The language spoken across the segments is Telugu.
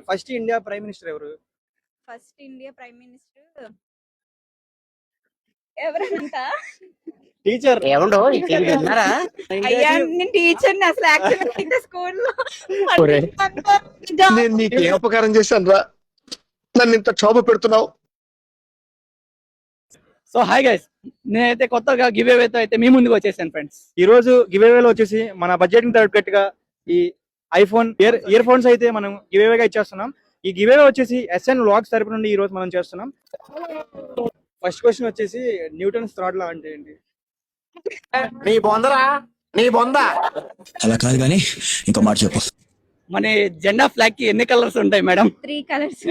ఫస్ట్ ఇండియా ప్రైమ్ మినిస్టర్ ఎవరు? ఫస్ట్ ఇండియా ప్రైమ్ మినిస్టర్ ఎవరంట? టీచర్. ఏమండో విన్నారా? అయ్యా నేను టీచర్ని అసలు యాక్చువల్లీ స్కూల్లో. నేను నీకు ఏ ఉపకారం చేశాను రా, నన్ను ఇంత క్షోభ పెడుతున్నావు. సో హాయ్ గైస్, నేనైతే కొత్తగా గివ్ అవేతో అయితే మీ ముందుకు వచ్చేసాను ఫ్రెండ్స్. ఈ రోజు గివ్ అవేలో వచ్చేసి మన బడ్జెట్ తగ్గట్టుగా ఈ ఐఫోన్ ఇయర్ ఫోన్స్ అయితే మనం గివ్ అవేగా ఇచ్చేస్తున్నాం. ఈ గివ్ అవే వచ్చేసి SN వ్లాగ్స్ తరపు నుండి ఈ రోజు మనం చేస్తున్నాం. ఫస్ట్ క్వశ్చన్ వచ్చేసి న్యూటన్స్ థర్డ్ లా అంటే ఏంటి? నీ బొందరా, నీ బొంద. అలా కాదు కానీ ఇంకో మాట చెప్పు. మన జెండా ఫ్లాగ్ కి ఎన్ని కలర్స్ ఉంటాయి మేడం? 3 కలర్స్.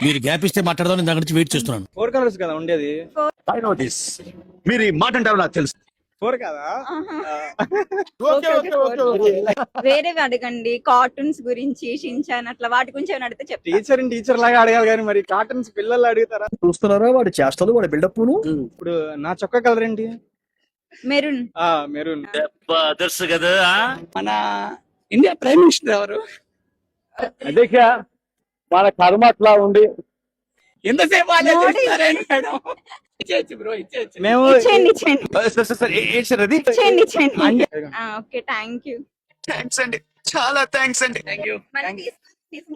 మీరు గ్యాప్ ఇస్తే మాట్లాడదాం, నేను దగ్గర నుంచి వెయిట్ చేస్తున్నాను. 4 కలర్స్ కదా ఉండేది? I know this. మీరు ఈ మాట అంటారు నాకు తెలుసు. 4 కదా? వేరే అడగండి, కార్టూన్స్ గురించి, షిన్చాన్ అట్లా వాటి గురించి ఏమైనా అడిగితే చెప్తా. టీచర్ లాగా అడగాలి కానీ మరి కార్టూన్స్ పిల్లలు అడుగుతారా? చూస్తున్నారా వాడి చేష్టలు, వాడి బిల్డప్. ఇప్పుడు నా చొక్కా కలర్ ఏంటి? మెరూన్. మెరూన్. కదా మన ఇండియా ప్రైమ్ మినిస్టర్ ఎవరు? అదే మన కర్మ అట్లా ఉండి ఎంతసేపు ఆలోచిస్తారేంటి మేడం? ఇచ్చేయచ్చు బ్రో, ఇచ్చేయచ్చు. మేము ఇచ్చేయండి. Okay, thank you. థ్యాంక్స్ అండి, చాలా థ్యాంక్స్ అండి. Thank you. మళ్ళీ తీసుకో.